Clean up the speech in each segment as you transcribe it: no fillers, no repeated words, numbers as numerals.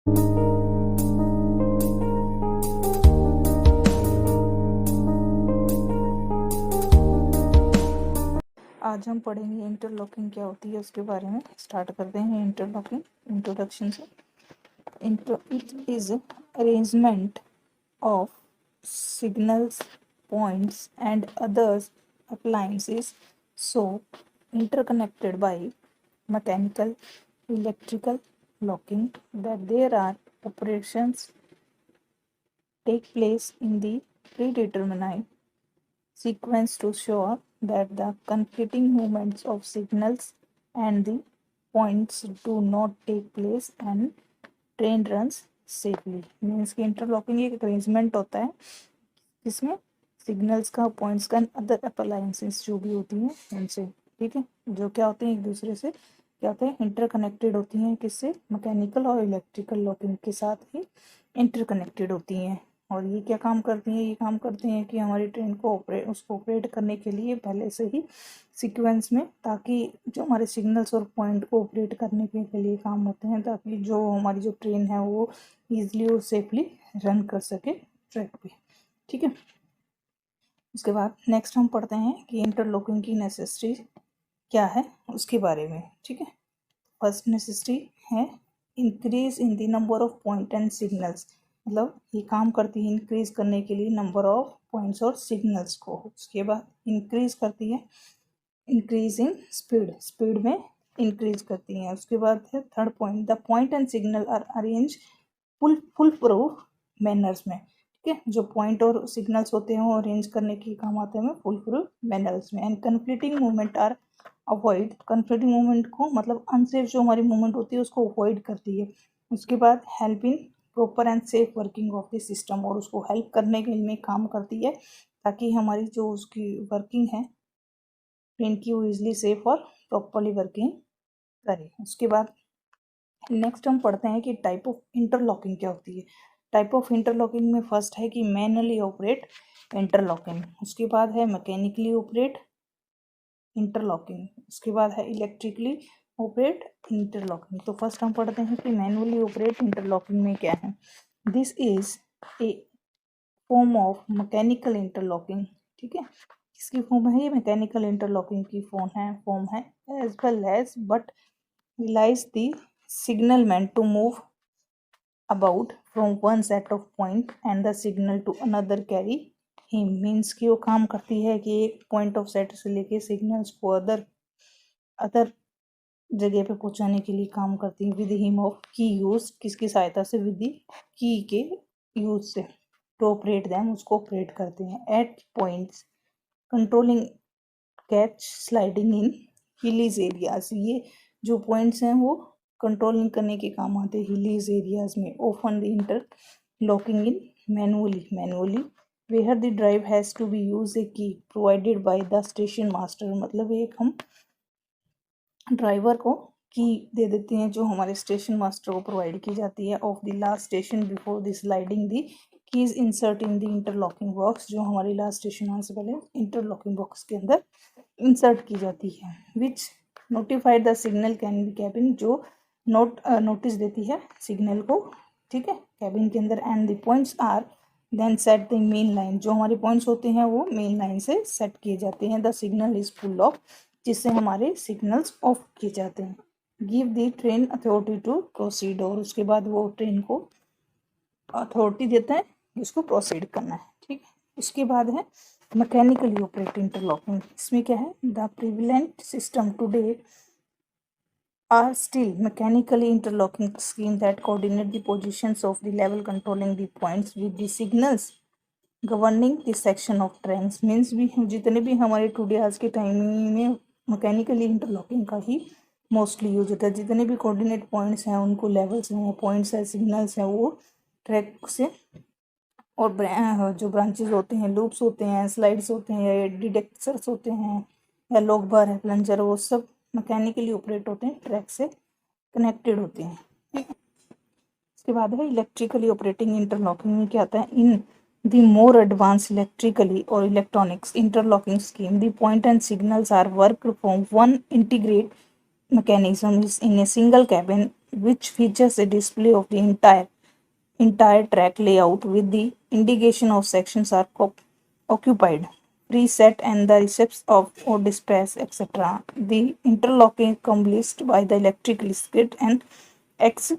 आज हम पढ़ेंगे इंटरलॉकिंग क्या होती है उसके बारे में। स्टार्ट करते हैं इंटरलॉकिंग इंट्रोडक्शन से। It is arrangement of signals, points and others appliances so interconnected by mechanical, electrical locking that there are operations take place in the predetermined sequence to show that the conflicting movements of signals and the points do not take place and train runs safely। Means कि interlocking एक arrangement होता है जिसमें signals का, points का, other appliances जो भी होती हैं उनसे, ठीक है, जो क्या होते हैं एक दूसरे से क्या होते हैं इंटरकनेक्टेड होती हैं। किससे? मैकेनिकल और इलेक्ट्रिकल लॉकिंग के साथ ही इंटरकनेक्टेड होती हैं। और ये क्या काम करती हैं? ये काम करती हैं कि हमारी ट्रेन को ऑपरेट करने के लिए पहले से ही सीक्वेंस में, ताकि जो हमारे सिग्नल्स और पॉइंट को ऑपरेट करने के लिए काम होते हैं, ताकि जो हमारी जो ट्रेन है वो ईजिली और सेफली रन कर सके ट्रैक पे, ठीक है। उसके बाद नेक्स्ट हम पढ़ते हैं कि इंटरलॉकिंग की नेसेसिटी क्या है उसके बारे में, ठीक है। फर्स्ट नेसेसिटी है increase in the number of point and signals. मतलब ये काम करती है इंक्रीज करने के लिए नंबर ऑफ पॉइंट्स और सिग्नल्स को। उसके बाद इंक्रीज करती है इंक्रीज इन स्पीड, स्पीड में इंक्रीज करती है। उसके बाद है third point, the point and signal are arrange foolproof manners में, ठीक है। जो पॉइंट और सिग्नल्स होते हैं वो अरेंज करने के काम आते हैं फुल प्रूफ मैनर्स में। And conflicting movement are avoid, conflicting movement को मतलब अनसेफ जो हमारी मूवमेंट होती है उसको अवॉइड करती है। उसके बाद help in proper and safe working of the system, और उसको हेल्प करने के लिए काम करती है ताकि हमारी जो उसकी वर्किंग है ट्रेन की वो इजली सेफ और प्रॉपरली वर्किंग करे। उसके बाद नेक्स्ट हम पढ़ते हैं कि टाइप ऑफ इंटरलॉकिंग क्या होती है। टाइप ऑफ इंटरलॉकिंग में फर्स्ट है कि मैनुअली ऑपरेट इंटरलॉकिंग। उसके बाद है मैकेनिकली ऑपरेट इंटरलॉकिंग। उसके बाद है इलेक्ट्रिकली ऑपरेट इंटरलॉकिंग। तो फर्स्ट हम पढ़ते हैं कि मैनुअली ऑपरेट इंटरलॉकिंग में क्या है। This is a form of mechanical interlocking, ठीक है। किसकी फॉर्म है? ये मैकेनिकल इंटरलॉकिंग की फॉर्म है as well as but realise the signal meant to move about from one set of point and the signal to another carry him। Means कि वो काम करती है कि एक पॉइंट ऑफ सेट से लेके सिग्नल्स को अदर जगह पे पहुंचाने के लिए काम करती है। With him of key use, किसकी सहायता से? विद की के यूज से। टू ऑपरेट दैम, उसको ऑपरेट करते हैं। At points controlling catch sliding in hilly areas. ये जो पॉइंट्स हैं वो कंट्रोलिंग करने के काम आते हैं हिलीज एरियाज में। Open the interlocking in manually where the drive has to be use a key provided by the station master. मतलब एक हम ड्राइवर को की दे देते हैं जो हमारे स्टेशन मास्टर को प्रोवाइड की जाती है। Of the last station before the sliding the keys insert in the interlocking box. जो हमारी लास्ट स्टेशन आने से पहले इंटरलॉकिंग बॉक्स के अंदर इंसर्ट की जाती है। Which notified the signal can be cabin, जो नोटिस देती है सिग्नल को, ठीक है, कैबिन के अंदर। And the points are then set the main line. जो हमारे पॉइंट्स होते हैं वो मेन लाइन से सेट किए जाते हैं। The signal is full off, जिससे हमारे सिग्नल्स ऑफ किए जाते हैं। Give the train authority to proceed, और उसके बाद वो ट्रेन को अथॉरिटी देता है इसको प्रोसीड करना है, ठीक है। उसके बाद है मैकेनिकली ऑपरेट इंटरलॉकिंग। इसमें क्या है? The prevalent system today are still mechanically interlocking scheme that coordinate the positions of the level controlling the points with the signals governing the section of trains। Means भी जितने भी हमारे today आज के time में मैकेनिकली इंटरलॉकिंग का ही mostly use होता है। जितने भी कोऑर्डिनेट पॉइंट्स हैं उनको लेवल्स हैं, पॉइंट्स हैं, सिग्नल्स हैं, वो ट्रैक से और जो ब्रांचेज होते हैं, लूप्स होते हैं, स्लाइड्स होते हैं, या डिटेक्टर्स होते हैं, या लॉक बार है, प्लंजर, वो सब मैकेनिकली ऑपरेट होते हैं, ट्रैक से कनेक्टेड होते हैं, ठीक है। इसके बाद है इलेक्ट्रिकली ऑपरेटिंग इंटरलॉकिंग में क्या आता है? In the more advance electrically और electronics interlocking scheme the point and signals are work from one integrate mechanism is in a single cabin which features a display of the entire track layout with the indication of sections are occupied, preset, and the receipts of or dispatch, etc. The interlocking accomplished by the electrical circuit and X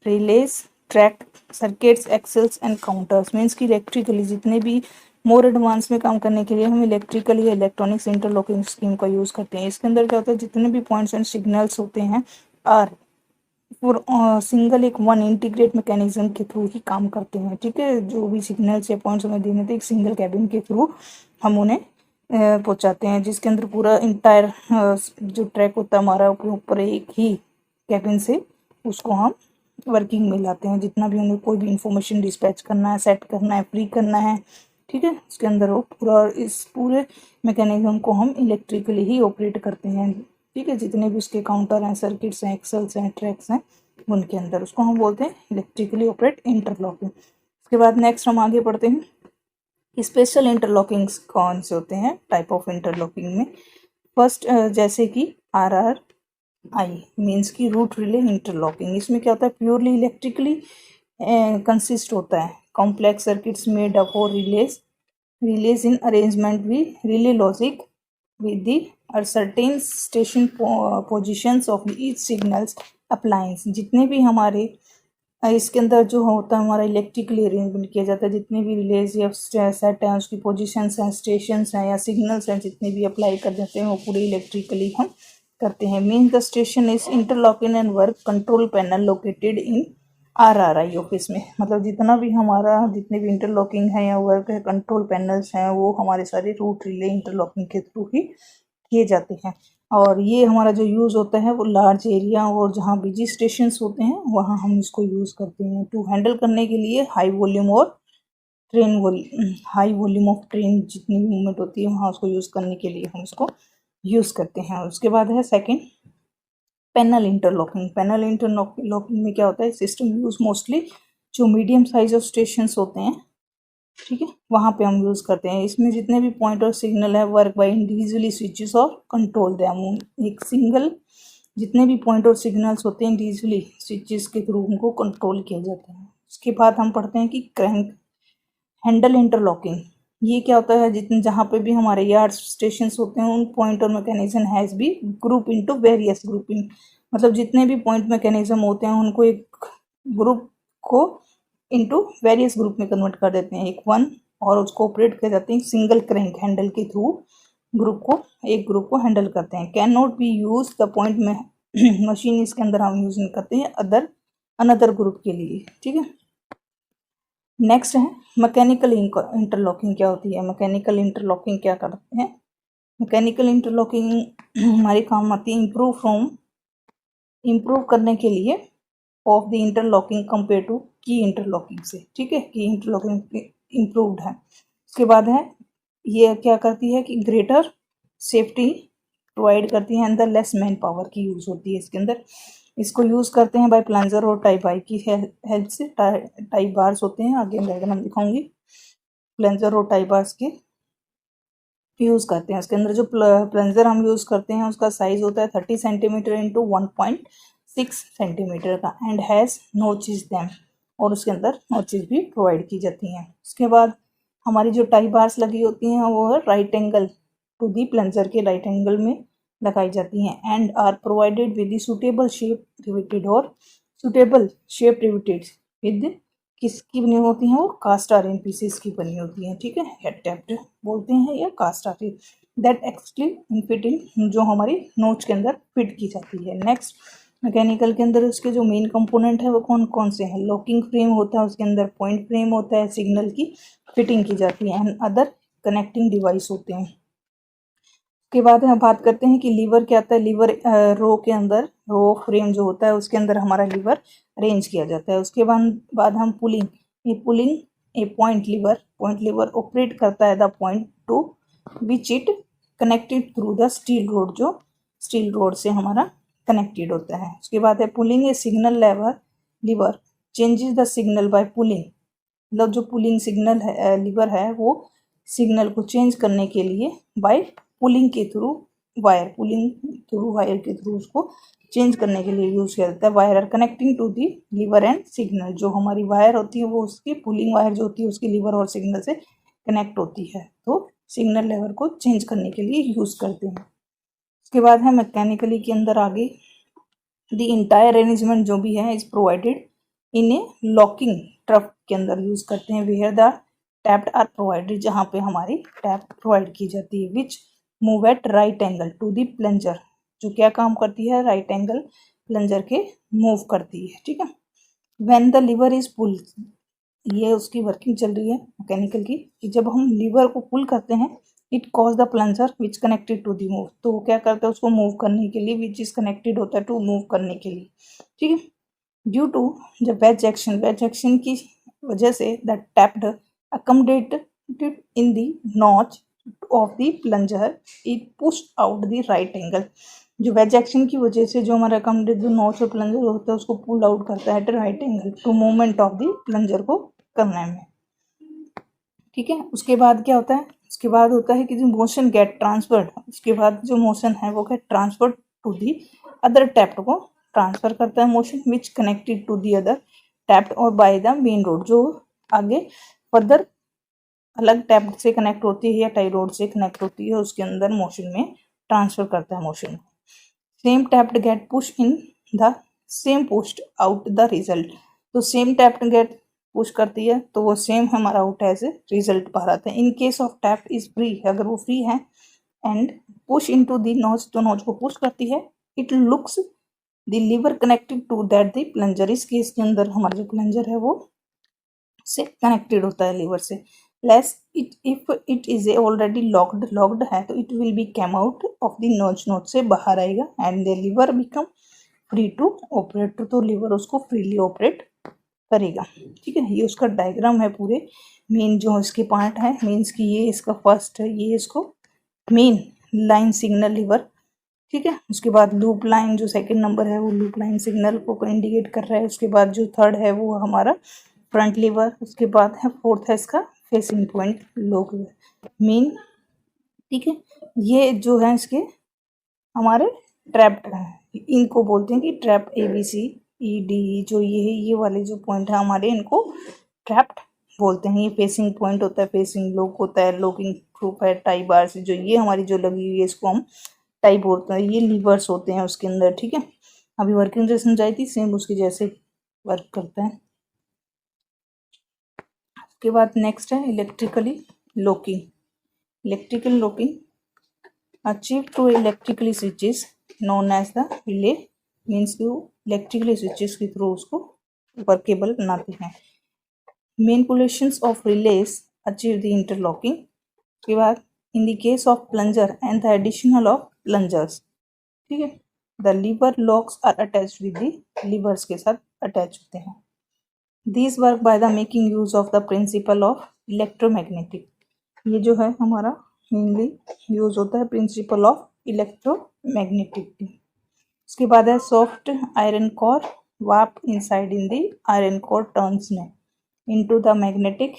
relays, track circuits, axles and counters. Means कि electrically जितने भी more advance में काम करने के लिए हम electrical या इलेक्ट्रॉनिक्स इंटरलॉकिंग स्कीम का यूज़ करते हैं। इसके अंदर क्या होता है, जितने भी पॉइंट्स एंड सिग्नल्स होते हैं आर फॉर सिंगल एक वन इंटीग्रेट मैकेनिज्म के थ्रू ही काम करते हैं। ठीक है, जो भी सिग्नल्स या पॉइंट्स हमें देने थे एक सिंगल कैबिन के थ्रू हम उन्हें पहुंचाते हैं, जिसके अंदर पूरा इंटायर जो ट्रैक होता है हमारा ऊपर एक ही कैबिन से उसको हम वर्किंग में लाते हैं। जितना भी उन्हें कोई भी इंफॉर्मेशन डिस्पैच करना है, सेट करना है, फ्री करना है, ठीक है, उसके अंदर वो पूरा इस पूरे मैकेनिज्म को हम इलेक्ट्रिकली ही ऑपरेट करते हैं। ठीक है, जितने भी उसके काउंटर हैं, सर्किट्स हैं, एक्सेल्स हैं, ट्रैक्स हैं, उनके अंदर उसको हम बोलते हैं इलेक्ट्रिकली ऑपरेट इंटरलॉकिंग। उसके बाद नेक्स्ट हम आगे बढ़ते हैं। स्पेशल इंटरलॉकिंग्स कौन से होते हैं टाइप ऑफ इंटरलॉकिंग में। फर्स्ट जैसे कि RRI मीन्स की रूट रिले इंटरलॉकिंग। इसमें क्या होता है, प्योरली इलेक्ट्रिकली कंसिस्ट होता है। कॉम्प्लेक्स सर्किट्स मेड अप और release in arrangement with relay logic with the certain station positions of each signals appliance। जितने भी हमारे इसके अंदर जो होता है हमारा इलेक्ट्रिकली अरेंजमेंट किया जाता है, जितने भी रिलेज या सेट हैं उसकी पोजीशंस हैं, स्टेशंस हैं या सिग्नल्स हैं, जितने भी अप्लाई कर देते हैं वो पूरे इलेक्ट्रिकली हम करते हैं। Mean the station is interlocking and work control panel located in RRI office में। मतलब जितना भी हमारा जितने भी इंटरलॉकिंग है या वर्क है, कंट्रोल पैनल्स हैं, वो हमारे सारे रूट रिले इंटरलॉकिंग के थ्रू ही किए जाते हैं। और ये हमारा जो यूज़ होता है वो लार्ज एरिया और जहाँ बिजी स्टेशंस होते हैं वहाँ हम इसको यूज़ करते हैं टू हैंडल करने के लिए हाई वॉल्यूम ऑफ ट्रेन जितनी भी मूवमेंट होती है वहाँ उसको यूज़ करने के लिए हम इसको यूज़ करते हैं। और उसके बाद है second panel interlocking. Panel interlocking में क्या होता है, सिस्टम यूज मोस्टली जो मीडियम साइज ऑफ स्टेशंस होते हैं, ठीक है, वहाँ पे हम यूज़ करते हैं। इसमें जितने भी पॉइंट और सिग्नल है वर्क बाय इंडिविजुअली स्विचेस और कंट्रोल देम। एक सिंगल जितने भी पॉइंट और सिग्नल्स होते हैं इंडिविजुअली स्विचेस के थ्रू उनको कंट्रोल किया जाता है। उसके बाद हम पढ़ते हैं कि क्रैंक हैंडल इंटरलॉकिंग। ये क्या होता है, जितने जहाँ पे भी हमारे यार्ड स्टेशन होते हैं उन पॉइंट और mechanism has be group into various grouping. मतलब जितने भी पॉइंट मैकेनिज्म होते हैं उनको एक ग्रुप को इनटू वेरियस ग्रुप में कन्वर्ट कर देते हैं, एक वन, और उसको ऑपरेट किया जाते हैं सिंगल क्रैंक हैंडल के थ्रू। एक ग्रुप को हैंडल करते हैं। Can not be use the point में मशीन इसके अंदर हम यूज नहीं करते हैं अनदर ग्रुप के लिए। ठीक है, नेक्स्ट है मैकेनिकल इंटरलॉकिंग। क्या होती है मैकेनिकल इंटरलॉकिंग, क्या करते हैं मैकेनिकल इंटरलॉकिंग हमारे काम आती है इम्प्रूव करने के लिए of the interlocking compare to की इंटरलॉकिंग से। ठीक है, की इंटरलॉकिंग इम्प्रूव्ड है। उसके बाद है ये क्या करती है कि ग्रेटर सेफ्टी प्रोवाइड करती है, अंदर लेस मैन पावर की यूज़ होती है इसके अंदर। इसको यूज़ करते हैं बाय प्लंजर और टाई बार की हेल्प से। टाई बार्स होते हैं, आगे डायग्राम दिखाऊंगी, प्लंजर और टाई बार्स के यूज़ करते हैं। उसके अंदर जो प्लंजर हम यूज़ करते हैं उसका साइज होता है 30 सेंटीमीटर इंटू 1.6 सेंटीमीटर का एंड हैज़ नोचेस देम, और उसके अंदर नोचेस भी प्रोवाइड की जाती हैं। उसके बाद हमारी जो टाई बार्स लगी होती हैं वो है right angle to the plunger के राइट एंगल में लगाई जाती हैं and are provided with suitable shape riveted with किसकी बनी होती हैं वो कास्ट आयरन पीसेस की बनी होती हैं। ठीक है, हेड टैप्ड बोलते हैं या cast iron that actually fitting जो हमारी नोच के अंदर फिट की जाती है। नेक्स्ट मैकेनिकल के अंदर उसके जो मेन कंपोनेंट है वो कौन कौन से हैं। लॉकिंग फ्रेम होता है, उसके अंदर पॉइंट फ्रेम होता है, सिग्नल की फिटिंग की जाती है एंड अदर कनेक्टिंग डिवाइस होते हैं। उसके बाद हम बात करते हैं कि लीवर क्या आता है। लीवर रो के अंदर रो फ्रेम जो होता है उसके अंदर हमारा लीवर अरेंज किया जाता है। उसके बाद हम pulling a point lever operate करता है the point to which it connected through the steel rod, जो स्टील रोड से हमारा कनेक्टेड होता है। उसके बाद है pulling a signal lever changes the signal by pulling. मतलब जो पुलिंग सिग्नल है लीवर है वो सिग्नल को चेंज करने के लिए बाय पुलिंग के थ्रू वायर के थ्रू उसको चेंज करने के लिए यूज किया जाता है। Wire are connecting to the lever and signal, जो हमारी वायर होती है वो उसकी पुलिंग वायर जो होती है उसकी लीवर और सिग्नल से कनेक्ट होती है, तो सिग्नल लेवल को चेंज करने के लिए यूज करते हैं। उसके बाद है मैकेनिकली के अंदर आगे, द इंटायर अरेंजमेंट जो भी है is provided in a locking trough के अंदर यूज करते हैं, where the tappet are provided, जहाँ पे हमारी टैप प्रोवाइड की जाती है, which move at right angle to the plunger, जो क्या काम करती है, राइट एंगल प्लंजर के मूव करती है। ठीक है, when the lever is pull, ये उसकी वर्किंग चल रही है मैकेनिकल की, कि जब हम लीवर को पुल करते हैं, it cause the plunger which connected to the move, तो वो क्या करता है उसको मूव करने के लिए, विच इज कनेक्टेड होता है टू मूव करने के लिए। ठीक है, ड्यू टू जब वेज एक्शन की वजह से the tapped accommodated in the notch of the plunger, it pushed out the right angle, जो वेज एक्शन की वजह से जो हमारा अकोमोडेट जो नॉच और प्लंजर होता है उसको पुल आउट करता है at right angle to movement of the plunger को करने में। ठीक है, उसके बाद क्या होता है, उसके बाद होता है कि जो मोशन गेट ट्रांसफर्ड, उसके बाद जो मोशन है वो get transferred to the other tappet को ट्रांसफर करता है motion, which connected to the other tappet और बाय द मेन रोड, जो आगे फर्दर अलग टैप से कनेक्ट होती है या टाई रोड से कनेक्ट होती है, उसके अंदर मोशन में ट्रांसफर करता है motion. Same tappet get push in the same pushed out the result, तो सेम टैप्ड गेट पुश करती है तो वो सेम हमारा आउट एज ए रिजल्ट बाहर आता है। In case of tappet is free, अगर वो फ्री है, and push into the notch, तो नॉच को पुश करती है, it locks the lever connected to that the plunger, इस केस के अंदर हमारा जो प्लंजर है वो से कनेक्टेड होता है लीवर से। Less it if it is already locked है तो it will be came out of the notch से बाहर आएगा, and the lever become free to operate, तो लीवर उसको फ्रीली ऑपरेट करेगा। ठीक है, ये उसका डायग्राम है पूरे, मेन जो इसके पार्ट है, मीन्स कि ये इसका फर्स्ट है, ये इसको मेन लाइन सिग्नल लीवर। ठीक है, उसके बाद लूप लाइन जो सेकंड नंबर है वो लूप लाइन सिग्नल को इंडिकेट कर रहा है। उसके बाद जो थर्ड है वो हमारा फ्रंट लीवर, उसके बाद है फोर्थ है इसका फेसिंग पॉइंट लोक मेन। ठीक है, ये जो है इसके हमारे ट्रैप्ड है, इनको बोलते हैं कि ट्रैप ABCED, जो ये है ये वाले जो पॉइंट है हमारे, इनको ट्रैप्ड बोलते हैं। ये फेसिंग पॉइंट होता है, फेसिंग लॉक होता है, लॉकिंग ग्रुप है, टाई बार से जो ये हमारी जो लगी हुई है इसको हम टाई बोलते हैं, ये लीवर्स होते हैं उसके अंदर। ठीक है, अभी वर्किंग जो समझाई थी सेम उसके जैसे वर्क करता है। उसके बाद नेक्स्ट है electrically locking. Electrical locking achieved through electrically switches known as the relay, means जो इलेक्ट्रिकली स्विचेस के थ्रू उसको वर्केबल बनाते हैं। Manipulations of relays achieve the interlocking। के बाद in the case of plunger and the additional of plungers, ठीक है, the lever locks are attached with the levers के साथ अटैच होते हैं। These work by the making use of the principle of electromagnetic, ये जो है हमारा मेनली यूज होता है प्रिंसिपल ऑफ इलेक्ट्रोमैग्नेटिक। उसके बाद है soft iron core wrap inside in the iron core turns में into the magnetic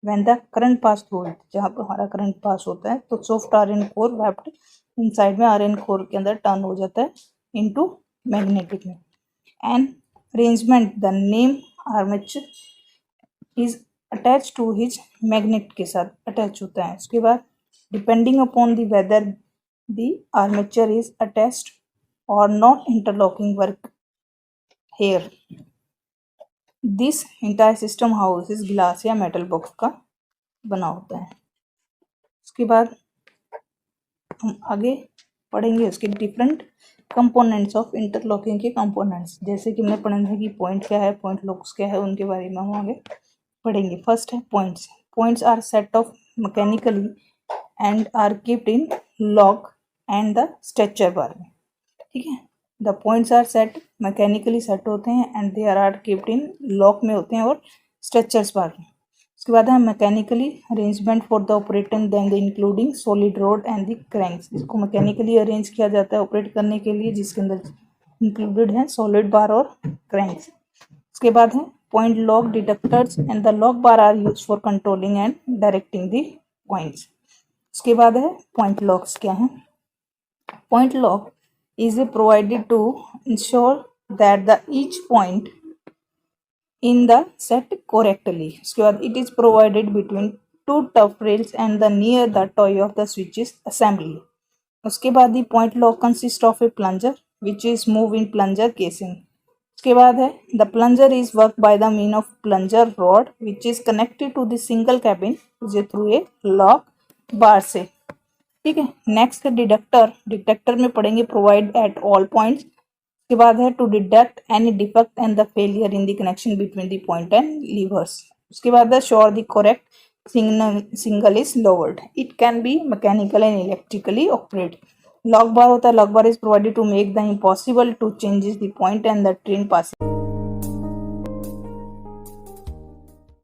when the current pass through it, जहाँ पर हमारा करंट पास होता है तो soft iron core wrapped inside में आयरन कोर के अंदर टर्न हो जाता है इनटू मैग्नेटिक में। And arrangement the name armature is attach to his magnet के साथ अटैच होता है। उसके बाद depending upon the whether the armature is attached or not, interlocking work here। this entire system house is glass या metal box का बना होता है। उसके बाद हम आगे पढ़ेंगे उसके डिफरेंट कंपोनेंट्स ऑफ इंटरलॉकिंग के कंपोनेंट्स, जैसे कि हमने पढ़ा था कि पॉइंट क्या है, पॉइंट लॉक्स क्या है, उनके बारे में हम आगे पढ़ेंगे। फर्स्ट है points. Points are set of mechanically and are kept in lock and the stretcher bar में। ठीक है, the points are set mechanically set होते हैं and they are kept in lock में होते हैं और stretchers bar में। उसके बाद है mechanically arrangement for the operator then the including solid rod and the cranks, इसको मैकेनिकली अरेंज किया जाता है ऑपरेट करने के लिए, जिसके अंदर इंक्लूडेड है सॉलिड बार और क्रैंक्स। उसके बाद है point lock detectors and the lock bar are use for controlling and directing the points. उसके बाद है पॉइंट लॉक्स क्या है। Point lock is provided to ensure that the each point in the set correctly. उसके बाद it is provided between two tough rails and the near the toy of the switches assembly. उसके बाद the point lock consists of a plunger which is moved in plunger casing. उसके बाद है the plunger is worked by the means of plunger rod which is connected to the single cabin through a lock bar से. ठीक है. Next detector, detector में पढ़ेंगे provide at all points. उसके बाद है to detect any defect and the failure in the connection between the point and levers. उसके बाद है sure the correct signal is lowered. It can be mechanical and electrically operate. Lock bar होता है. Lock bar is provided to make the impossible to changes the point and the train passing.